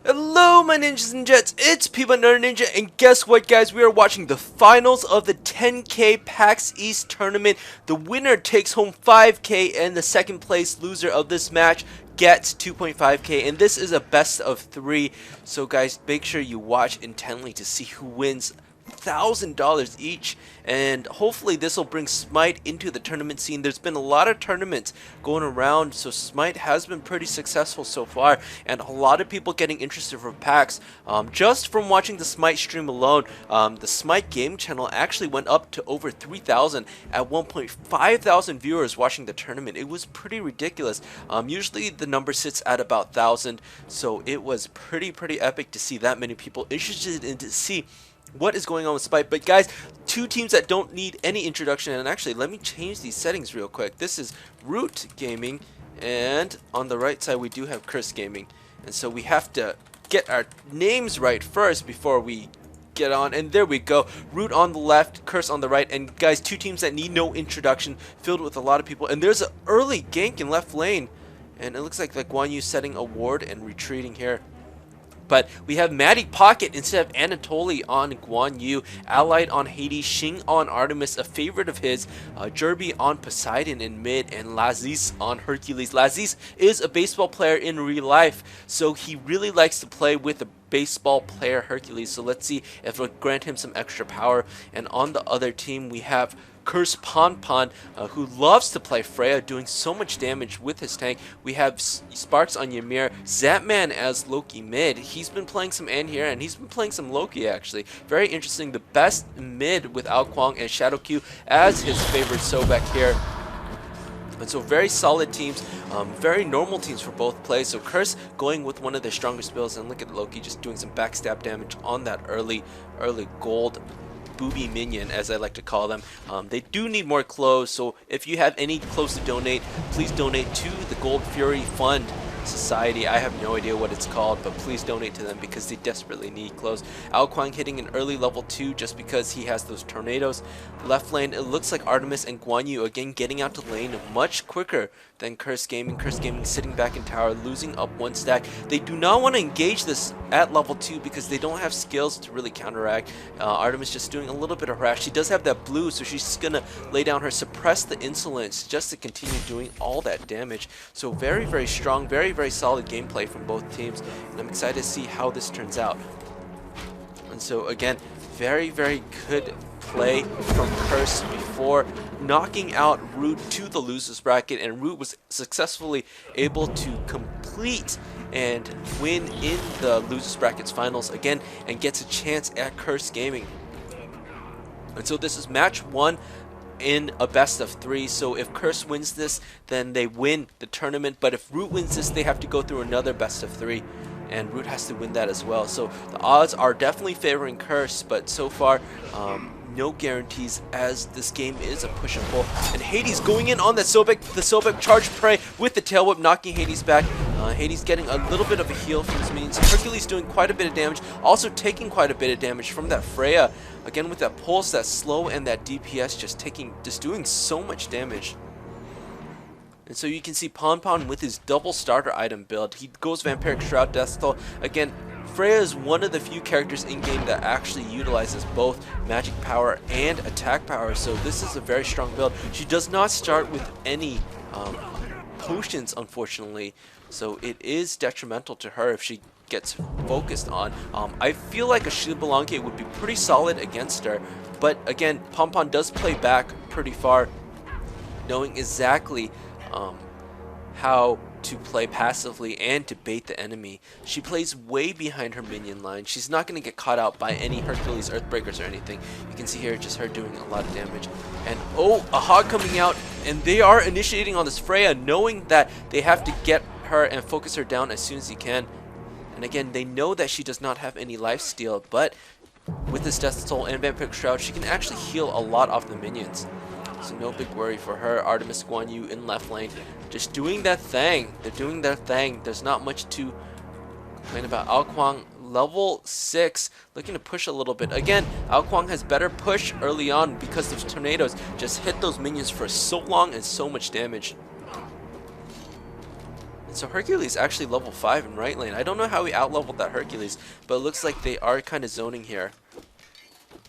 Hello my ninjas and jets, it's Peabutnutterninja, and guess what guys, we are watching the finals of the 10k PAX East tournament. The winner takes home 5k and the second place loser of this match gets 2.5k, and this is a best of 3. So guys, make sure you watch intently to see who wins $1,000 each, and hopefully this will bring Smite into the tournament scene. There's been a lot of tournaments going around, so Smite has been pretty successful so far, and a lot of people getting interested for PAX. Just from watching the Smite stream alone, the Smite game channel actually went up to over 3,000 at 1,500 viewers watching the tournament. It was pretty ridiculous. Usually the number sits at about 1,000, so it was pretty epic to see that many people interested in to see what is going on with Smite. But guys, two teams that don't need any introduction, and actually let me change these settings real quick. This is Root Gaming, and on the right side we do have Curse Gaming, and so we have to get our names right first before we get on, and there we go. Root on the left, Curse on the right, and guys, two teams that need no introduction, filled with a lot of people. And there's an early gank in left lane, and it looks like the Guan Yu setting a ward and retreating here. But we have Maddie Pocket instead of Anatoly on Guan Yu, Allied on Hades, Xing on Artemis, a favorite of his, Jerby on Poseidon in mid, and Lazis on Hercules. Lazis is a baseball player in real life, so he really likes to play with a baseball player Hercules. So let's see if it'll grant him some extra power. And on the other team we have Curse Ponpon, who loves to play Freya, doing so much damage with his tank. We have Sparks on Ymir, Zapman as Loki mid. He's been playing some Ann here, and he's been playing some Loki actually. Very interesting. The best mid with Ao Kuang and Shadow Q as his favorite Sobek here. And so very solid teams, very normal teams for both plays. So Curse going with one of their strongest builds, and look at Loki just doing some backstab damage on that early gold booby minion, as I like to call them. They do need more clothes, so if you have any clothes to donate, please donate to the Gold Fury Fund Society. I have no idea what it's called, but please donate to them because they desperately need clothes. Ao Kuang hitting an early level 2 just because he has those tornadoes. Left lane, it looks like Artemis and Guan Yu again getting out to lane much quicker than Curse Gaming. Curse Gaming sitting back in tower, losing up one stack. They do not want to engage this at level 2 because they don't have skills to really counteract. Artemis just doing a little bit of harass. She does have that blue, so she's gonna lay down her suppress the insolence just to continue doing all that damage. So very strong, very solid gameplay from both teams, and I'm excited to see how this turns out. And so again, very good play from Curse before knocking out Root to the losers bracket, and Root was successfully able to complete and win in the losers brackets finals again and gets a chance at Curse Gaming. And so this is match 1 in a best of 3. So if Curse wins this, then they win the tournament, but if Root wins this, they have to go through another best of 3, and Root has to win that as well. So the odds are definitely favoring Curse, but so far no guarantees, as this game is a push and pull. And Hades going in on the Sobek charge prey with the tail whip, knocking Hades back. Hades getting a little bit of a heal from his minions. Hercules doing quite a bit of damage, also taking quite a bit of damage from that Freya. Again with that pulse, that slow, and that DPS just doing so much damage. And so you can see Ponpon with his double starter item build. He goes Vampiric Shroud, Death Toll. Again, Freya is one of the few characters in game that actually utilizes both magic power and attack power, so this is a very strong build. She does not start with any potions, unfortunately, so it is detrimental to her if she gets focused on. I feel like a Shibalanke would be pretty solid against her, but again, Ponpon does play back pretty far, knowing exactly how to play passively and to bait the enemy. She plays way behind her minion line. She's not going to get caught out by any Hercules Earthbreakers or anything. You can see here just her doing a lot of damage. And oh, a Hog coming out, and they are initiating on this Freya, knowing that they have to get her and focus her down as soon as you can. And again, they know that she does not have any lifesteal, but with this Death Toll and Vampiric Shroud, she can actually heal a lot off the minions. So no big worry for her. Artemis, Guan Yu in left lane, just doing their thing. They're doing their thing. There's not much to complain about. Ao Kuang, level 6, looking to push a little bit. Again, Ao Kuang has better push early on because those tornadoes just hit those minions for so long and so much damage. So Hercules actually level 5 in right lane. I don't know how he out-leveled that Hercules, but it looks like they are kind of zoning here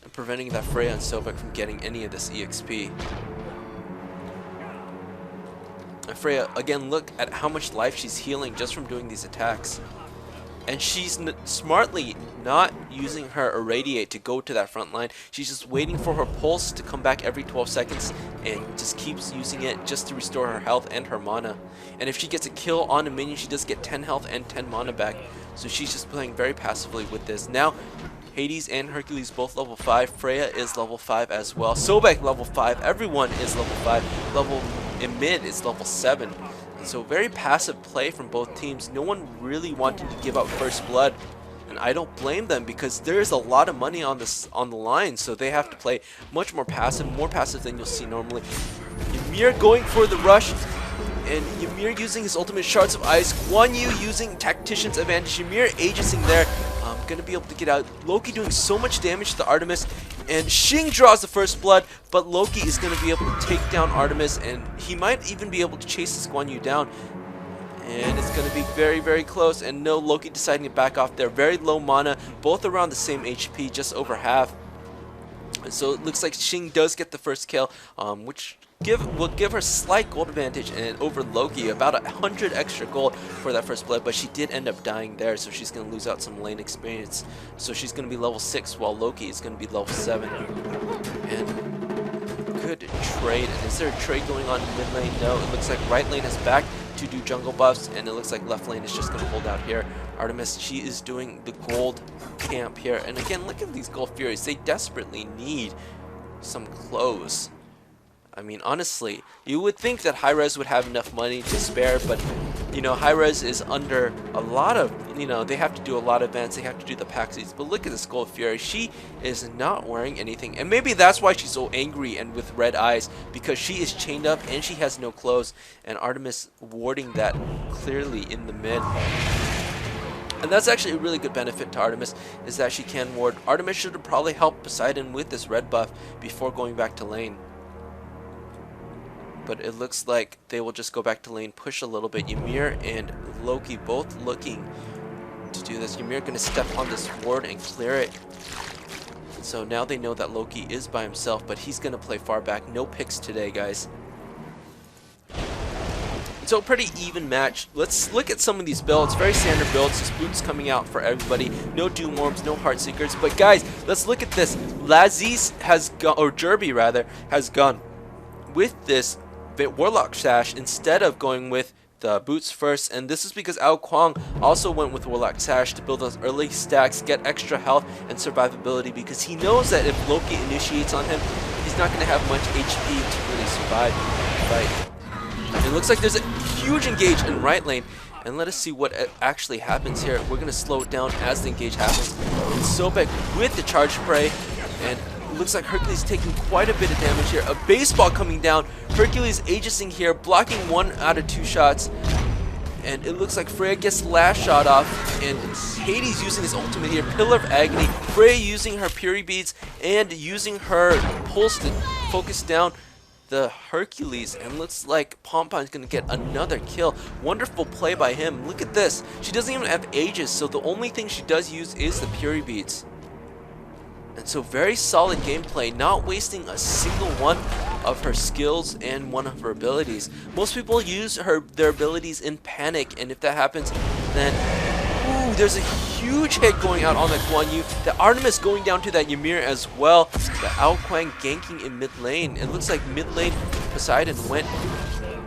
and preventing that Freya and Sobek from getting any of this EXP. And Freya, again, look at how much life she's healing just from doing these attacks. And she's smartly not using her Irradiate to go to that front line. She's just waiting for her pulse to come back every 12 seconds and just keeps using it just to restore her health and her mana. And if she gets a kill on a minion, she does get 10 health and 10 mana back. So she's just playing very passively with this. Now, Hades and Hercules both level 5. Freya is level 5 as well. Sobek level 5. Everyone is level 5. Level in mid is level 7. So very passive play from both teams. No one really wanting to give up first blood, and I don't blame them because there's a lot of money on the line. So they have to play much more passive than you'll see normally. Ymir going for the rush, and Ymir using his ultimate Shards of Ice. Guan Yu using Tactician's Advantage. Ymir aegising there. Gonna be able to get out. Loki doing so much damage to the Artemis, and Xing draws the first blood, but Loki is gonna be able to take down Artemis, and he might even be able to chase this Guan Yu down. And it's gonna be very, very close. And no, Loki deciding to back off there. Very low mana, both around the same HP, just over half. And so it looks like Xing does get the first kill, which will give her slight gold advantage and over Loki, about 100 extra gold for that first blood, but she did end up dying there, so she's going to lose out some lane experience. So she's going to be level 6 while Loki is going to be level 7. And good trade. And is there a trade going on in mid lane? No, it looks like right lane is back to do jungle buffs, and it looks like left lane is just going to hold out here. Artemis, she is doing the gold camp here, and again, look at these gold furies. They desperately need some clothes. I mean, honestly, you would think that Hi-Rez would have enough money to spare, but, you know, Hi-Rez is under a lot of, you know, they have to do a lot of events, they have to do the PAX. But look at this Gold Fury, she is not wearing anything, and maybe that's why she's so angry and with red eyes, because she is chained up and she has no clothes, and Artemis warding that clearly in the mid. And that's actually a really good benefit to Artemis, is that she can ward. Artemis should have probably helped Poseidon with this red buff before going back to lane. But it looks like they will just go back to lane, push a little bit. Ymir and Loki both looking to do this. Ymir going to step on this ward and clear it. So now they know that Loki is by himself, but he's going to play far back. No picks today, guys. So pretty even match. Let's look at some of these builds. Very standard builds. Just boots coming out for everybody. No Doom Worms, no Heartseekers. But guys, let's look at this. Laziz has gone, or Jerby rather, has gone with this Warlock Sash instead of going with the boots first, and this is because Ao Kwang also went with Warlock Sash to build those early stacks, get extra health and survivability, because he knows that if Loki initiates on him, he's not going to have much HP to really survive the fight. And it looks like there's a huge engage in right lane, and let us see what actually happens here. We're going to slow it down as the engage happens. And Sobek with the charge spray, and looks like Hercules taking quite a bit of damage here. A baseball coming down. Hercules aegising here, blocking 1 out of 2 shots. And it looks like Freya gets the last shot off. And Hades using his ultimate here. Pillar of Agony. Freya using her Fury Beads and using her pulse to focus down the Hercules. And looks like Pompon's going to get another kill. Wonderful play by him. Look at this. She doesn't even have Aegis, so the only thing she does use is the Fury Beads. And so very solid gameplay, not wasting a single one of her skills and one of her abilities. Most people use their abilities in panic, and if that happens, then ooh, there's a huge hit going out on that Guan Yu. The Artemis going down to that Ymir as well. The Ao Kwang ganking in mid lane. It looks like mid lane Poseidon went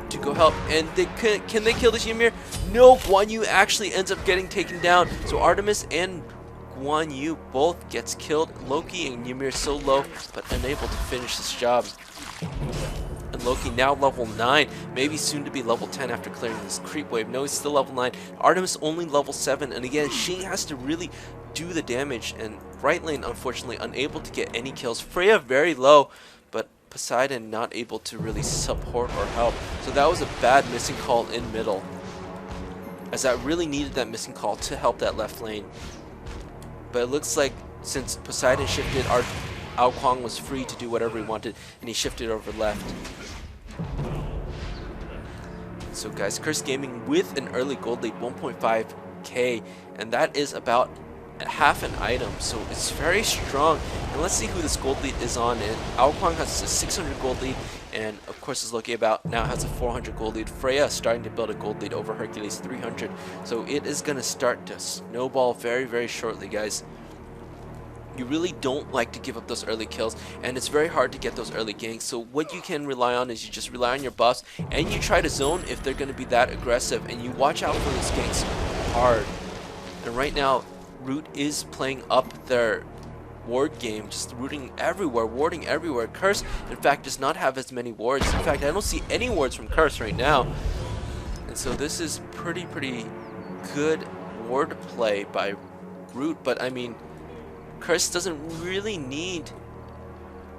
to go help, and can they kill this Ymir? No, Guan Yu actually ends up getting taken down. So Artemis and Guan Yu both gets killed. Loki and Ymir so low, but unable to finish this job. And Loki now level 9, maybe soon to be level 10 after clearing this creep wave. No, he's still level 9. Artemis only level 7, and again, she has to really do the damage, and right lane unfortunately unable to get any kills. Freya very low, but Poseidon not able to really support or help. So that was a bad missing call in middle, as I really needed that missing call to help that left lane. But it looks like since Poseidon shifted, Ao Kwang was free to do whatever he wanted, and he shifted over left. So guys, Curse Gaming with an early gold lead, 1.5k, and that is about half an item, so it's very strong. And let's see who this gold lead is on. And Aokwang has a 600 gold lead, and of course is Loki about now has a 400 gold lead. Freya is starting to build a gold lead over Hercules, 300. So it is going to start to snowball very shortly, guys. You really don't like to give up those early kills, and it's very hard to get those early ganks. So what you can rely on is you just rely on your buffs, and you try to zone if they're going to be that aggressive, and you watch out for those ganks hard. And right now, Root is playing up their ward game, just rooting everywhere, warding everywhere. Curse, in fact, does not have as many wards. In fact, I don't see any wards from Curse right now. And so this is pretty good ward play by Root, but I mean, Curse doesn't really need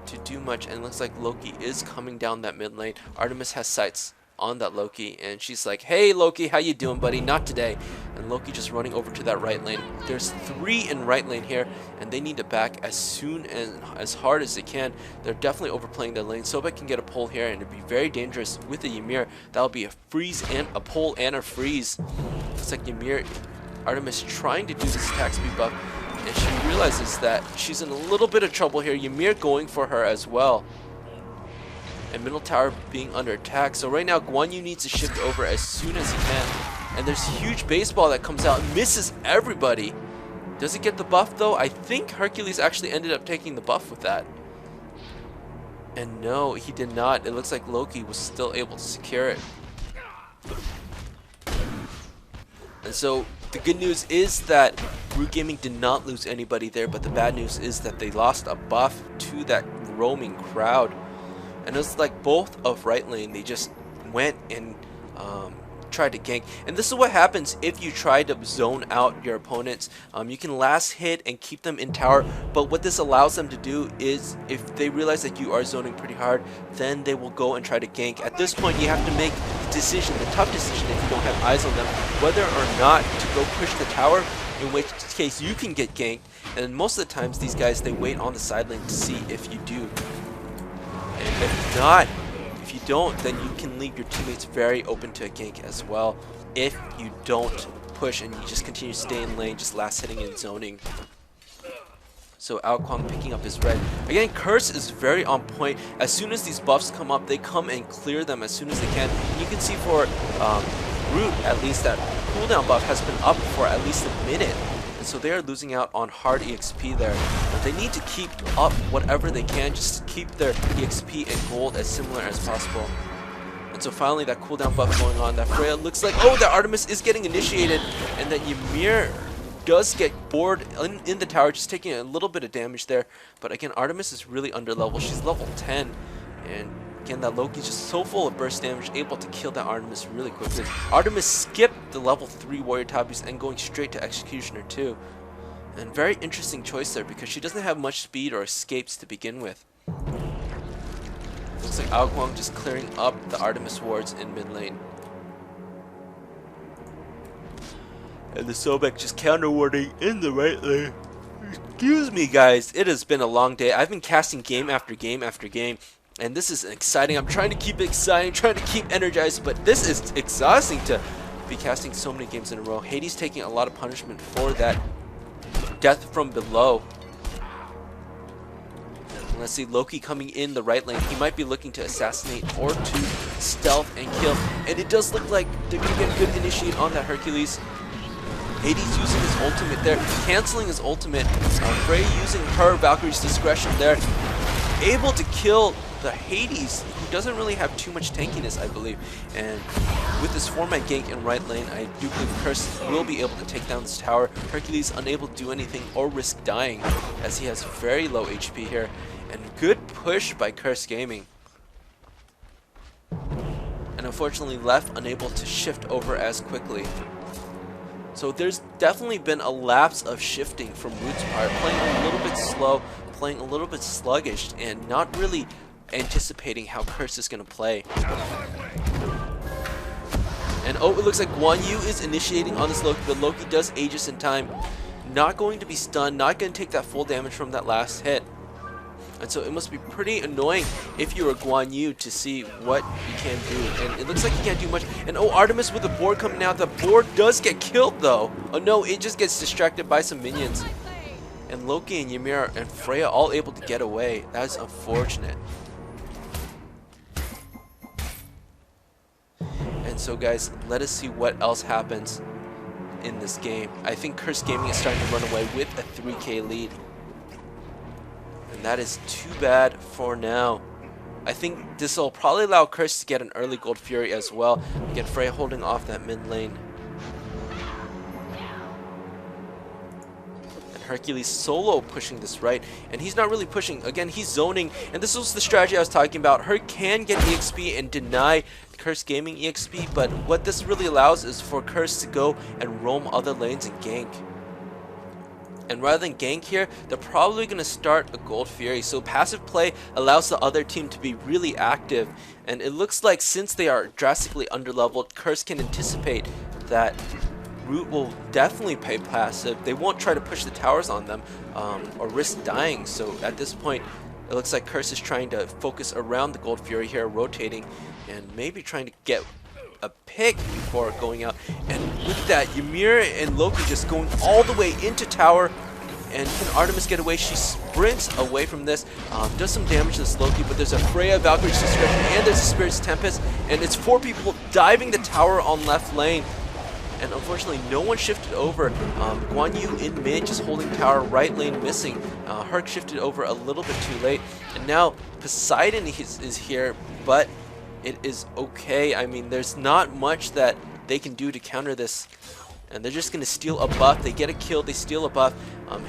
to do much, and it looks like Loki is coming down that mid lane. Artemis has sights on that Loki, and she's like, "Hey Loki, how you doing, buddy? Not today." And Loki just running over to that right lane. There's 3 in right lane here, and they need to back as soon and as hard as they can. They're definitely overplaying their lane. Sobek can get a pull here, and it'd be very dangerous with the Ymir. That'll be a freeze and a pull and a freeze. Looks like Ymir, Artemis trying to do this attack speed buff, and she realizes that she's in a little bit of trouble here. Ymir going for her as well. And middle tower being under attack. So right now, Guan Yu needs to shift over as soon as he can. And there's huge baseball that comes out and misses everybody. Does it get the buff though? I think Hercules actually ended up taking the buff with that. And no, he did not. It looks like Loki was still able to secure it. And so the good news is that Root Gaming did not lose anybody there, but the bad news is that they lost a buff to that roaming crowd. And it's like both of right lane, they just went and tried to gank. And this is what happens if you try to zone out your opponents. You can last hit and keep them in tower, but what this allows them to do is if they realize that you are zoning pretty hard, then they will go and try to gank. At this point, you have to make the decision, the tough decision if you don't have eyes on them, whether or not to go push the tower, in which case you can get ganked. And most of the times, these guys, they wait on the side lane to see if you do. And if not, if you don't, then you can leave your teammates very open to a gank as well. If you don't push and you just continue to stay in lane, just last hitting and zoning. So Aokwang picking up his red. Again, Curse is very on point. As soon as these buffs come up, they come and clear them as soon as they can. And you can see for Root, at least that cooldown buff has been up for at least a minute. And so they are losing out on hard EXP there. But they need to keep up whatever they can, just to keep their EXP and gold as similar as possible. And so finally that cooldown buff going on, that Freya looks like, oh, that Artemis is getting initiated, and that Ymir does get bored in the tower, just taking a little bit of damage there. But again, Artemis is really under level. She's level 10, and again, that Loki's just so full of burst damage, able to kill that Artemis really quickly. Artemis skipped the level 3 warrior tabus and going straight to Executioner too. And very interesting choice there, because she doesn't have much speed or escapes to begin with. Looks like Aokwang just clearing up the Artemis wards in mid lane. And the Sobek just counter warding in the right lane. Excuse me guys, it has been a long day. I've been casting game after game after game, and this is exciting. I'm trying to keep it exciting, trying to keep energized, but this is exhausting to be casting so many games in a row. Hades taking a lot of punishment for that death from below. And let's see, Loki coming in the right lane. He might be looking to assassinate or to stealth and kill. And it does look like they're going to get a good initiate on that Hercules. Hades using his ultimate there, canceling his ultimate. Frey using her Valkyrie's discretion there, able to kill the Hades, who doesn't really have too much tankiness, I believe. And with this 4-man gank in right lane, I do believe Curse will be able to take down this tower. Hercules unable to do anything or risk dying, as he has very low HP here. And good push by Curse Gaming. And unfortunately left unable to shift over as quickly. So there's definitely been a lapse of shifting from Root's part, playing a little bit slow, playing a little bit sluggish, and not really anticipating how Curse is going to play. And oh, it looks like Guan Yu is initiating on this Loki, but Loki does Aegis in time. Not going to be stunned, not going to take that full damage from that last hit. And so it must be pretty annoying if you're a Guan Yu to see what you can do. And it looks like you can't do much. And oh, Artemis with the board coming out. The board does get killed though. Oh no, it just gets distracted by some minions. And Loki and Ymir and Freya all able to get away. That is unfortunate. And so guys, let us see what else happens in this game. I think Curse Gaming is starting to run away with a 3K lead. And that is too bad for now. I think this will probably allow Curse to get an early Gold Fury as well. Again, Freya holding off that mid lane. And Hercules solo pushing this right. And he's not really pushing. Again, he's zoning. And this was the strategy I was talking about. Herc can get EXP and deny Curse Gaming EXP. But what this really allows is for Curse to go and roam other lanes and gank. And rather than gank here, they're probably going to start a Gold Fury. So passive play allows the other team to be really active. And it looks like since they are drastically underleveled, Curse can anticipate that Root will definitely play passive. They won't try to push the towers on them or risk dying. So at this point, it looks like Curse is trying to focus around the Gold Fury here, rotating and maybe trying to get a pick before going out. And with that, Ymir and Loki just going all the way into tower. And can Artemis get away? She sprints away from this, does some damage to this Loki, but there's a Freya, Valkyrie's Discretion, and there's a Spirit's Tempest, and it's 4 people diving the tower on left lane. And unfortunately, no one shifted over. Guan Yu in mid, just holding tower, right lane missing. Herc shifted over a little bit too late. And now Poseidon is here, but it is okay. I mean, there's not much that they can do to counter this. And they're just going to steal a buff. They get a kill, they steal a buff.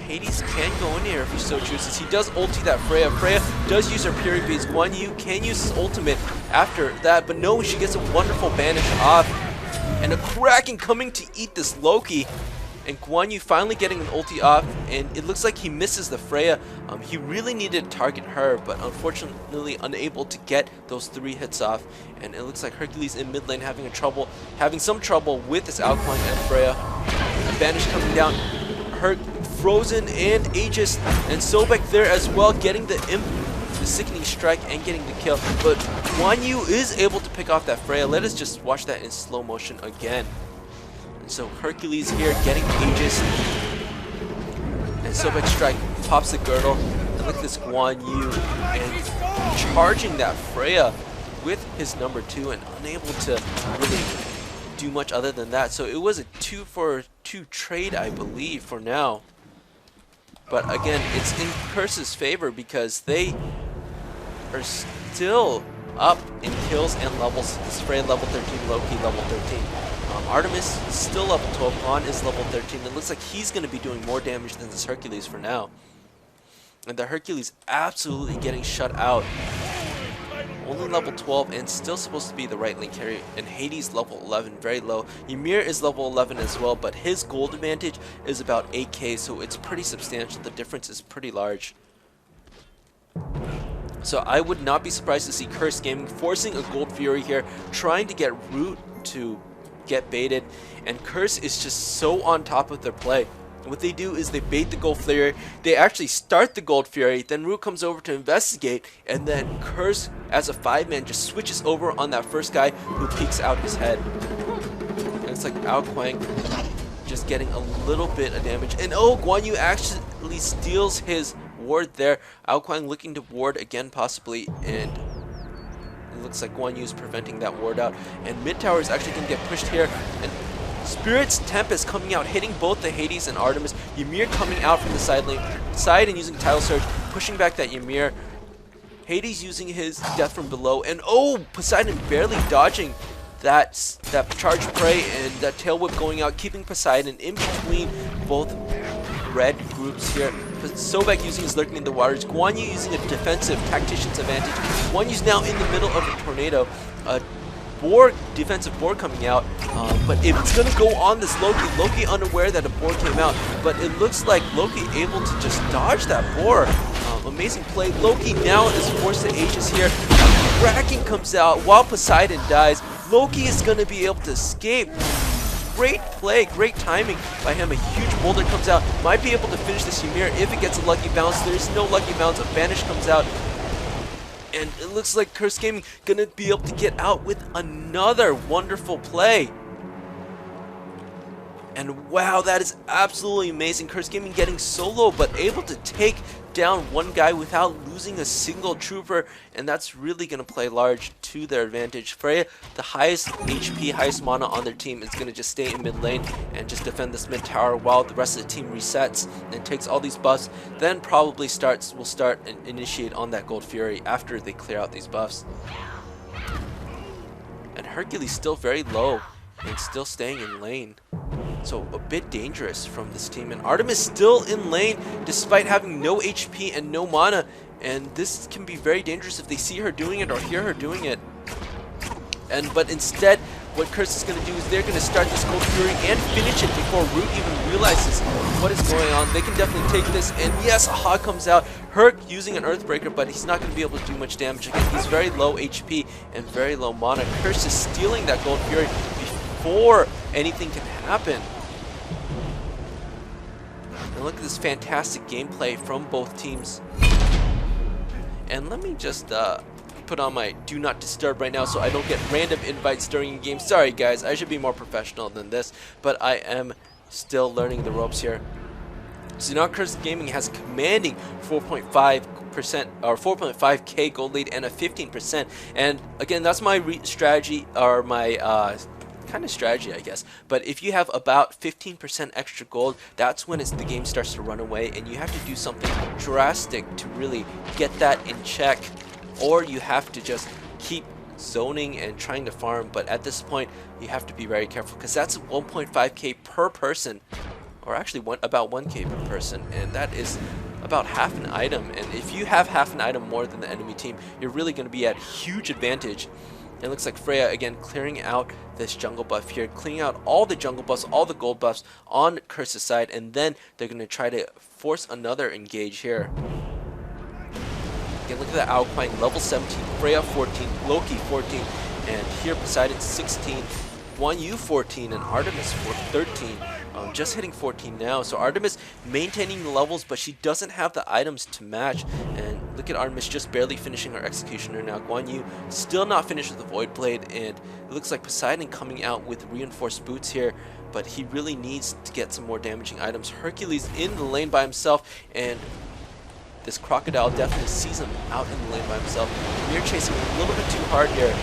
Hades can go in here if he so chooses. He does ulti that Freya. Freya does use her Fury Beads. Guan Yu can use his ultimate after that, but no, she gets a wonderful banish off. And a Kraken coming to eat this Loki. And Guan Yu finally getting an ulti off, and it looks like he misses the Freya. He really needed to target her, but unfortunately unable to get those 3 hits off. And it looks like Hercules in mid lane having some trouble with this Alkaline and Freya. A banish coming down. Herc frozen and Aegis, and Sobek there as well, getting the Sickening Strike and getting the kill. But Guan Yu is able to pick off that Freya. Let us just watch that in slow motion again. So Hercules here getting Aegis, and Sobek Strike pops the girdle, and look at this Guan Yu and charging that Freya with his number 2 and unable to really do much other than that. So it was a 2-for-2 trade, I believe, for now. But again, it's in Curse's favor because they are still up in kills and levels. This Freya level 13, Loki level 13. Artemis is still level 12, On is level 13. It looks like he's going to be doing more damage than this Hercules for now. And the Hercules absolutely getting shut out. Only level 12 and still supposed to be the right lane carry. And Hades level 11, very low. Ymir is level 11 as well, but his gold advantage is about 8k, so it's pretty substantial. The difference is pretty large. So I would not be surprised to see Curse Gaming forcing a Gold Fury here, trying to get Root to get baited, and Curse is just so on top of their play. What they do is they bait the Gold Fury, they actually start the Gold Fury, then Root comes over to investigate, and then Curse as a 5-man just switches over on that first guy who peeks out his head. And it's like Ao Kuang just getting a little bit of damage, and oh, Guan Yu actually steals his ward there. Ao Kuang looking to ward again possibly, and it looks like Guan Yu is preventing that ward out, and mid tower is actually going to get pushed here, and Spirit's Tempest coming out, hitting both the Hades and Artemis. Ymir coming out from the side lane, and using Tidal Surge, pushing back that Ymir. Hades using his Death from Below, and oh, Poseidon barely dodging that charge prey and that tail whip going out, keeping Poseidon in between both red groups here. Sobek using his Lurking in the Waters, Guan Yu using a defensive Tactician's advantage. Guan Yu's now in the middle of a tornado. Defensive board coming out, but it's gonna go on this Loki unaware that a board came out, but it looks like Loki able to just dodge that board. Amazing play. Loki now is forced to Aegis here. Kraken comes out while Poseidon dies. Loki is gonna be able to escape. great play, great timing by him. A huge boulder comes out, might be able to finish this Ymir if it gets a lucky bounce. There's no lucky bounce, a Vanish comes out, and it looks like Curse Gaming gonna be able to get out with another wonderful play. And wow, that is absolutely amazing. Curse Gaming getting solo, but able to take down one guy without losing a single trooper, and that's really going to play large to their advantage. Freya, the highest HP, highest mana on their team, is going to just stay in mid lane and just defend this mid tower while the rest of the team resets and takes all these buffs, then probably will start and initiate on that Gold Fury after they clear out these buffs. And Hercules still very low and still staying in lane. So a bit dangerous from this team, and Artemis still in lane despite having no HP and no mana, and this can be very dangerous if they see her doing it or hear her doing it. But instead, what Curse is going to do is they're going to start this Gold Fury and finish it before Root even realizes what is going on. They can definitely take this, and yes, Aha comes out. Herc using an Earthbreaker, but he's not going to be able to do much damage again. He's very low HP and very low mana. Curse is stealing that Gold Fury before anything can happen. And look at this fantastic gameplay from both teams. And let me just put on my do not disturb right now so I don't get random invites during a game. Sorry guys, I should be more professional than this, but I am still learning the ropes here. So now Curse Gaming has commanding 4.5% or 4.5k gold lead and a 15%. And again, that's my strategy, or my kind of strategy, I guess. But if you have about 15% extra gold, that's when the game starts to run away, and you have to do something drastic to really get that in check, or you have to just keep zoning and trying to farm. But at this point, you have to be very careful, because that's 1.5k per person, or actually about 1k per person, and that is about half an item. And if you have half an item more than the enemy team, you're really going to be at huge advantage. It looks like Freya again clearing out this jungle buff here, clearing out all the jungle buffs, all the gold buffs on Curse's side, and then they're going to try to force another engage here. Again, look at that outplaying, level 17, Freya 14, Loki 14, and here Poseidon 16, Guan Yu 14, and Artemis 13. Just hitting 14 now. So Artemis maintaining the levels, but she doesn't have the items to match. And look at Artemis just barely finishing her Executioner now. Guan Yu still not finished with the Void Blade, and it looks like Poseidon coming out with reinforced boots here, but he really needs to get some more damaging items. Hercules in the lane by himself, and this Crocodile definitely sees him out in the lane by himself. We're chasing a little bit too hard here,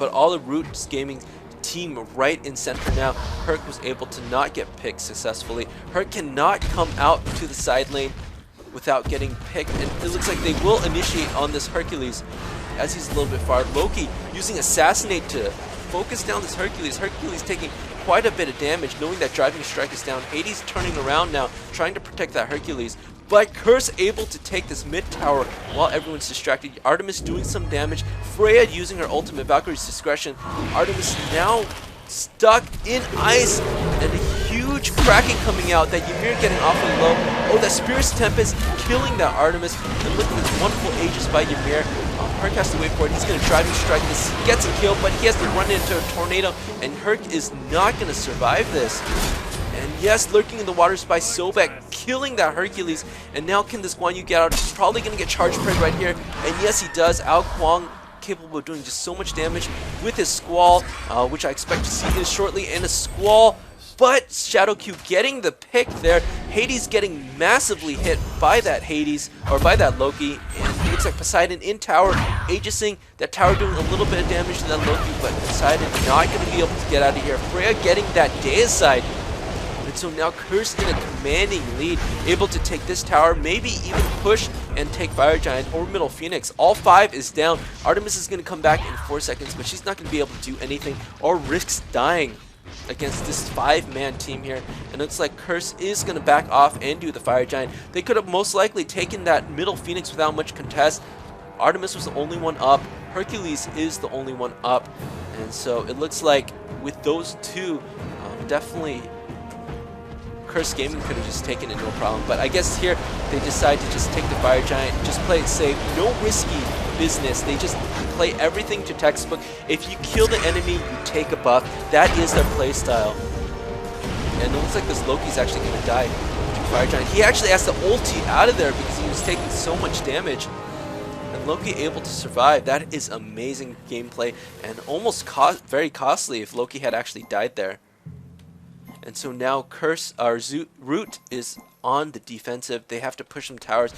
but all the Root Gaming team right in center now. Herc was able to not get picked successfully. Herc cannot come out to the side lane without getting picked, and it looks like they will initiate on this Hercules as he's a little bit far. Loki using Assassinate to focus down this Hercules. Hercules taking quite a bit of damage, knowing that Driving Strike is down. Hades turning around now, trying to protect that Hercules, but Curse able to take this mid tower while everyone's distracted. Artemis doing some damage. Freya using her ultimate, Valkyrie's Discretion. Artemis now stuck in ice, and a huge Kraken coming out. That Ymir getting awfully low. Oh, that Spirit's Tempest killing that Artemis. And look at this wonderful Aegis by Ymir. Herc has to wait for it. He's going to Driving Strike this. Gets a kill, but he has to run into a tornado, and Herc is not going to survive this. And yes, lurking in the waters by Sobek, killing that Hercules. And now can this Guan Yu get out? He's probably going to get Charge Parried right here. And yes, he does. Ao Kuang capable of doing just so much damage with his Squall, which I expect to see this shortly. And a Squall, but Shadow Q getting the pick there. Hades getting massively hit by that Hades, or by that Loki. And it looks like Poseidon in tower, Aegising. That tower doing a little bit of damage to that Loki, but Poseidon not going to be able to get out of here. Freya getting that Deicide. And so now Curse in a commanding lead, able to take this tower, maybe even push and take Fire Giant or Middle Phoenix. All 5 is down. Artemis is going to come back in 4 seconds, but she's not going to be able to do anything or risks dying against this 5-man team here. And it looks like Curse is going to back off and do the Fire Giant. They could have most likely taken that Middle Phoenix without much contest. Artemis was the only one up. Hercules is the only one up. And so it looks like with those two, definitely Curse Gaming could have just taken it no problem. But I guess here they decide to just take the Fire Giant, just play it safe, no risky business. They just play everything to textbook. If you kill the enemy, you take a buff. That is their playstyle. And it looks like this Loki's actually going to die to Fire Giant. He actually has to ulti out of there because he was taking so much damage. And Loki able to survive. That is amazing gameplay and almost very costly if Loki had actually died there. And so now Root is on the defensive. They have to push some towers.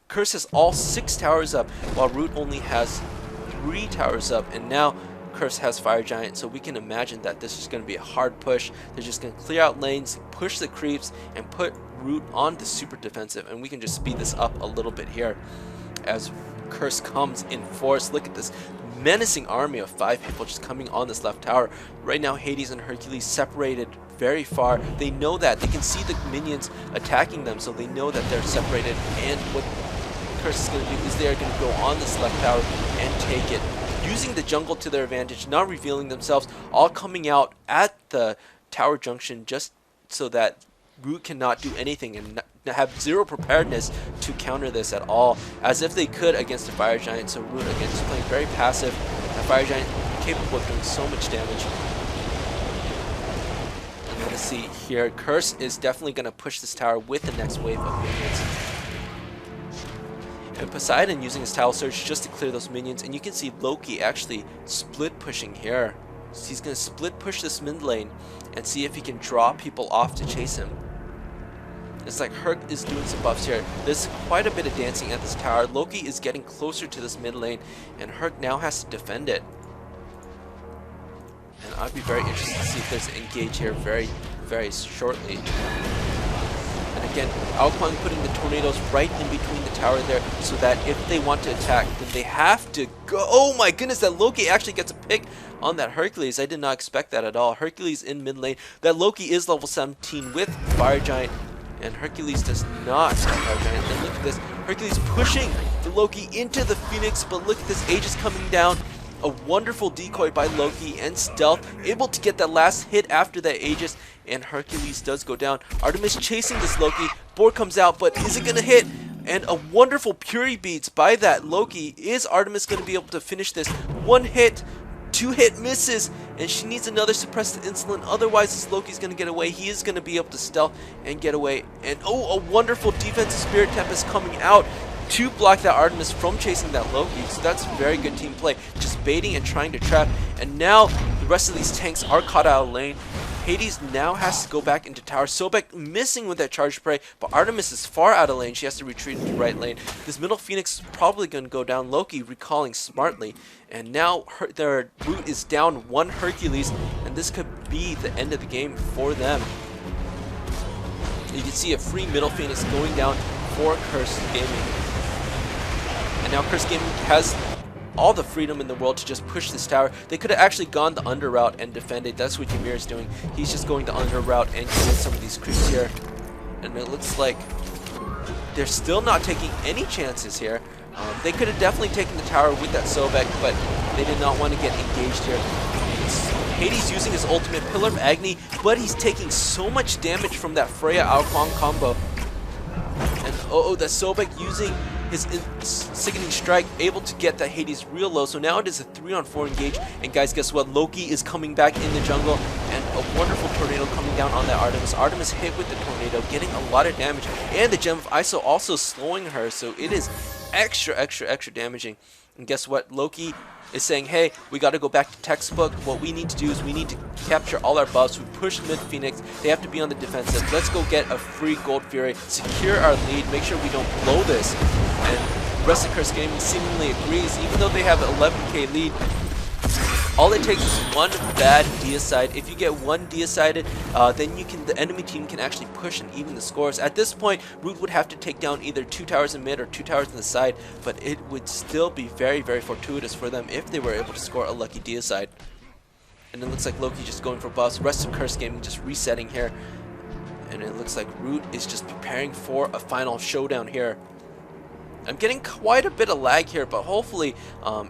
Curse has all 6 towers up, while Root only has 3 towers up. And now Curse has Fire Giant, so we can imagine that this is going to be a hard push. They're just going to clear out lanes, push the creeps, and put Root on the super defensive. And we can just speed this up a little bit here as Curse comes in force. Look at this menacing army of 5 people just coming on this left tower. Right now, Hades and Hercules separated very far. They know that. They can see the minions attacking them, so they know that they're separated. And what Curse is going to do is they're going to go on this left tower and take it, using the jungle to their advantage, not revealing themselves, all coming out at the tower junction just so that Root cannot do anything and have zero preparedness to counter this at all, as if they could against a Fire Giant. So Root again just playing very passive. A Fire Giant capable of doing so much damage. And then let's see here, Curse is definitely going to push this tower with the next wave of minions. And Poseidon using his Towel Surge just to clear those minions, and you can see Loki actually split pushing here. So he's going to split push this mid lane and see if he can draw people off to chase him. It's like Herc is doing some buffs here. There's quite a bit of dancing at this tower. Loki is getting closer to this mid lane, and Herc now has to defend it. And I'd be very interested to see if there's an engage here very, very shortly. And again, Alquan putting the tornadoes right in between the tower there, so that if they want to attack, then they have to go. Oh my goodness, that Loki actually gets a pick on that Hercules. I did not expect that at all. Hercules in mid lane. That Loki is level 17 with Fire Giant, and Hercules does not have Fire Giant. And look at this, Hercules pushing the Loki into the Phoenix, but look at this, Aegis coming down. A wonderful decoy by Loki and stealth, able to get that last hit after that Aegis, and Hercules does go down. Artemis chasing this Loki. Board comes out, but is it going to hit? And a wonderful Fury beats by that Loki. Is Artemis going to be able to finish this? 1 hit, 2 hit misses, and she needs another suppressed insulin. Otherwise, this Loki's going to get away. He is going to be able to stealth and get away. And oh, a wonderful defensive Spirit Tempest coming out to block that Artemis from chasing that Loki. So that's very good team play, just baiting and trying to trap. And now the rest of these tanks are caught out of lane. Hades now has to go back into tower. Sobek missing with that charge spray, but Artemis is far out of lane. She has to retreat into right lane. This middle Phoenix is probably going to go down. Loki recalling smartly, and now their Root is down 1 Hercules, and this could be the end of the game for them. You can see a free middle Phoenix going down for Curse Gaming. And now Curse Gaming has all the freedom in the world to just push this tower. They could have actually gone the under route and defended. That's what Ymir is doing. He's just going the under route and killing some of these creeps here. And it looks like they're still not taking any chances here. They could have definitely taken the tower with that Sobek, but they did not want to get engaged here. Hades using his ultimate Pillar of Agni, but he's taking so much damage from that Freya Alquan combo. And that Sobek using his sickening strike, able to get that Hades real low. So now it is a 3-on-4 engage. And guys, guess what? Loki is coming back in the jungle, and a wonderful tornado coming down on that Artemis. Artemis hit with the tornado, getting a lot of damage, and the Gem of ISO also slowing her. So it is extra damaging. And guess what? Loki is saying, hey, we got to go back to textbook. What we need to do is we need to capture all our buffs. We push mid Phoenix. They have to be on the defensive. Let's go get a free Gold Fury, secure our lead, make sure we don't blow this. And the rest of Curse Gaming seemingly agrees, even though they have an 11k lead. All it takes is 1 bad deicide. If you get 1 decided, then the enemy team can actually push and even the scores. At this point, Root would have to take down either 2 towers in mid or 2 towers in the side, but it would still be very fortuitous for them if they were able to score a lucky deicide. And it looks like Loki just going for buffs. Rest of Curse Gaming just resetting here. And it looks like Root is just preparing for a final showdown here. I'm getting quite a bit of lag here, but hopefully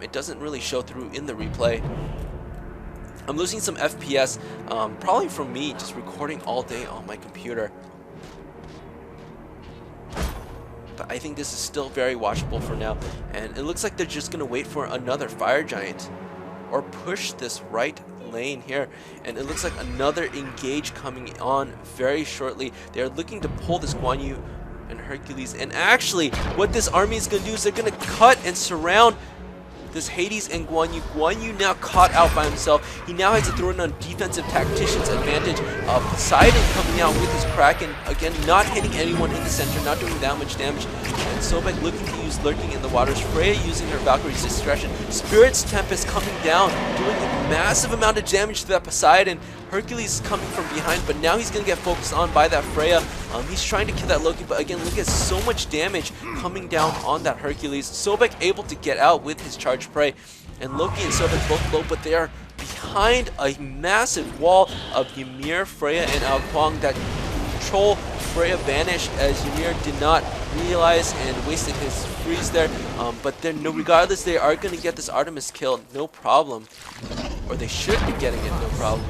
it doesn't really show through in the replay. I'm losing some FPS, probably from me just recording all day on my computer. but I think this is still very watchable for now. And it looks like they're just gonna wait for another fire giant or push this right lane here, and it looks like another engage coming on very shortly. They're looking to pull this Guan Yu and Hercules, and actually what this army is gonna do is they're gonna cut and surround this Hades and Guan Yu. Guan Yu now caught out by himself. He now has to throw in on defensive tactician's advantage. Poseidon coming out with his Kraken, again not hitting anyone in the center, not doing that much damage. And Sobek looking to use Lurking in the Waters. Freya using her Valkyrie's Discretion. Spirit's Tempest coming down, doing a massive amount of damage to that Poseidon. Hercules is coming from behind, but now he's going to get focused on by that Freya. He's trying to kill that Loki, but again, look at so much damage coming down on that Hercules. Sobek able to get out with his charged prey, and Loki and Sobek both low, but they are behind a massive wall of Ymir, Freya, and Ao Kuang that control Freya vanished as Ymir did not realize and wasted his freeze there. But then, regardless, they are going to get this Artemis kill, no problem. Or they should be getting it, no problem.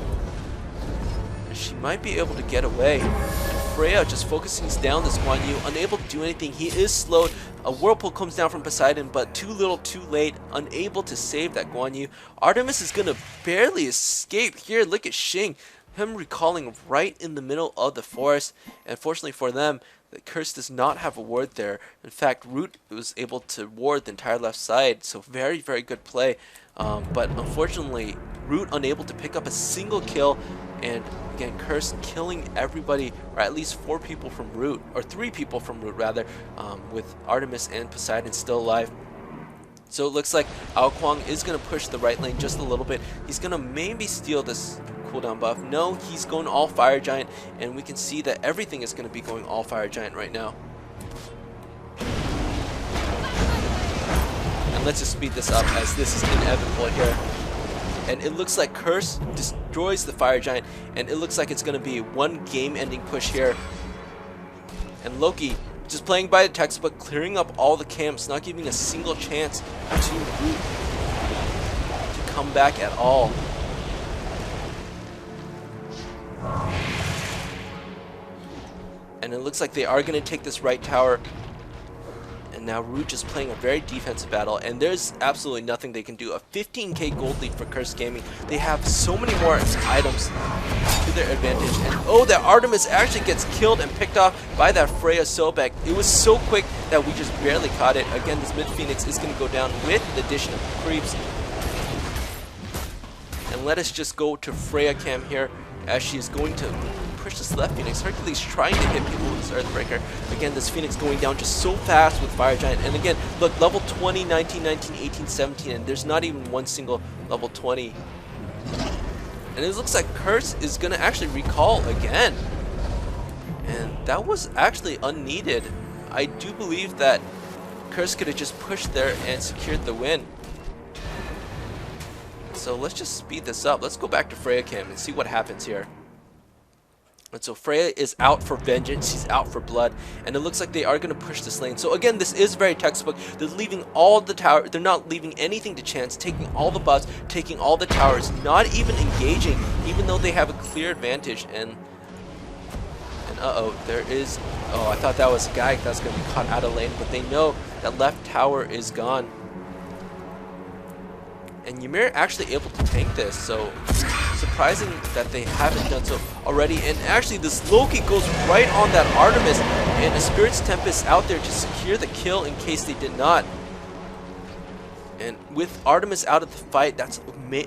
She might be able to get away. And Freya just focusing down this Guan Yu, unable to do anything. He is slowed. A whirlpool comes down from Poseidon, but too little, too late, unable to save that Guan Yu. Artemis is gonna barely escape here. Look at Xing, him recalling right in the middle of the forest. And fortunately for them, the curse does not have a ward there. In fact, Root was able to ward the entire left side, so very, very good play. But unfortunately, Root unable to pick up a single kill, and again, Curse killing everybody, or at least 4 people from Root, or 3 people from Root rather, with Artemis and Poseidon still alive. So it looks like Ao Kuang is going to push the right lane just a little bit. He's going to maybe steal this cooldown buff. No, he's going all Fire Giant, and we can see that everything is going to be going all Fire Giant right now. And let's just speed this up as this is inevitable here. And it looks like Curse destroys the Fire Giant, and it looks like it's going to be one game-ending push here. And Loki just playing by the textbook, clearing up all the camps, not giving a single chance to Root to come back at all. And it looks like they are going to take this right tower. And now Root just playing a very defensive battle, and there's absolutely nothing they can do. A 15k gold lead for Curse Gaming. They have so many more items to their advantage. And oh, that Artemis actually gets killed and picked off by that Freya Sobek. It was so quick that we just barely caught it. Again, this mid Phoenix is going to go down with the addition of creeps. And let us just go to Freya Cam here, as she is going to push this left Phoenix. Hercules trying to hit people with this Earthbreaker. Again, this Phoenix going down just so fast with Fire Giant. And again, look, level 20, 19, 19, 18, 17, and there's not even one single level 20. And it looks like Curse is going to actually recall again. And that was actually unneeded. I do believe that Curse could have just pushed there and secured the win. So let's just speed this up. Let's go back to Freya Cam and see what happens here. And so Freya is out for vengeance, she's out for blood, and it looks like they are going to push this lane. So again, this is very textbook. They're leaving all the tower, they're not leaving anything to chance, taking all the buffs, taking all the towers, not even engaging, even though they have a clear advantage. And uh-oh, there is, oh, I thought that was a guy that's going to be caught out of lane, but they know that left tower is gone. And Ymir actually able to tank this, so surprising that they haven't done so already. And actually this Loki goes right on that Artemis, and a Spirit's Tempest out there to secure the kill in case they did not. And with Artemis out of the fight, that's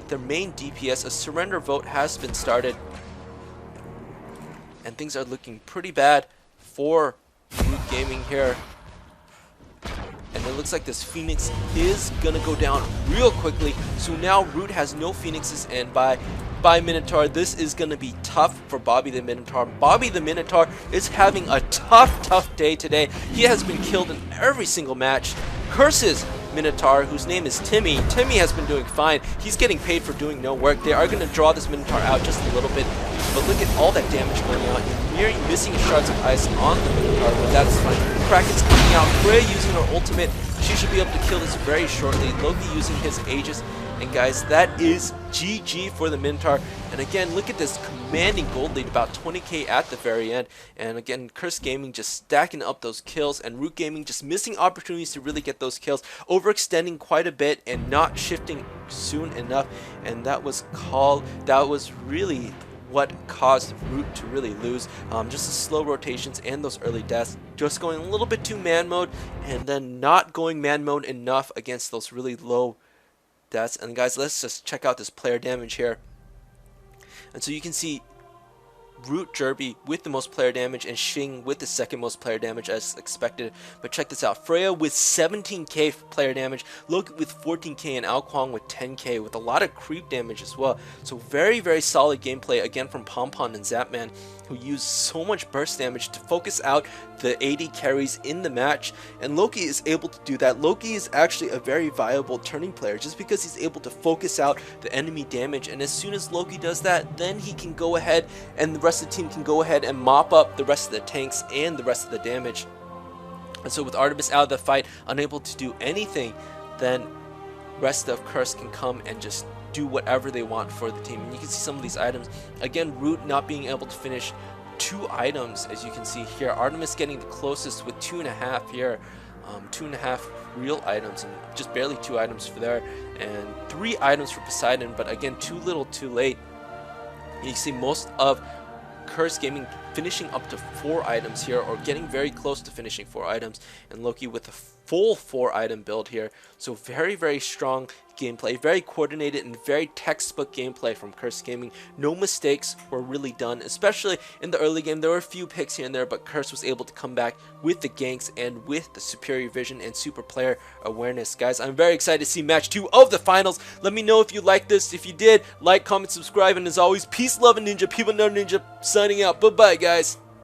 their main DPS. A surrender vote has been started, and things are looking pretty bad for Root Gaming here. And it looks like this Phoenix is gonna go down real quickly. So now Root has no Phoenixes, and by Minotaur, this is gonna be tough for Bobby the Minotaur. Bobby the Minotaur is having a tough day today. He has been killed in every single match. Curses Minotaur, whose name is Timmy. Timmy has been doing fine. He's getting paid for doing no work. They are gonna draw this Minotaur out just a little bit, but look at all that damage going on. Ymir missing shards of ice on the Minotaur, but that's fine. Kraken's coming out. Freya using her ultimate. She should be able to kill this very shortly. Loki using his Aegis. And guys, that is GG for the Minotaur. And again, look at this commanding gold lead, about 20k at the very end. And again, Curse Gaming just stacking up those kills, and Root Gaming just missing opportunities to really get those kills, overextending quite a bit and not shifting soon enough. And that was really what caused Root to really lose. Just the slow rotations and those early deaths, just going a little bit too man mode, and then not going man mode enough against those really low deaths. And guys, let's just check out this player damage here. And so you can see Root Derby with the most player damage and Shing with the second most player damage as expected. But check this out, Freya with 17k player damage, Loki with 14k, and Ao Kuang with 10k with a lot of creep damage as well. So very, very solid gameplay again from Pompon and Zapman, who used so much burst damage to focus out the AD carries in the match, and Loki is able to do that. Loki is actually a very viable turning player just because he's able to focus out the enemy damage, and as soon as Loki does that, then he can go ahead and the rest of the team can go ahead and mop up the rest of the tanks and the rest of the damage. And so with Artemis out of the fight, unable to do anything, then rest of Curse can come and just do whatever they want for the team. And you can see some of these items. Again, Root not being able to finish 2 items, as you can see here. Artemis getting the closest with 2.5 here. 2.5 real items, and just barely 2 items for there. And 3 items for Poseidon, but again, too little, too late. You can see most of Curse Gaming finishing up to 4 items here, or getting very close to finishing 4 items, and Loki with a full 4 item build here. So very, very strong gameplay, very coordinated and very textbook gameplay from Curse Gaming. No mistakes were really done, especially in the early game. There were a few picks here and there, but Curse was able to come back with the ganks and with the superior vision and super player awareness. Guys, I'm very excited to see match 2 of the finals. Let me know if you liked this. If you did, like, comment, subscribe, and as always, peace, love, and ninja. Peabutnutterninja signing out. Bye bye, guys.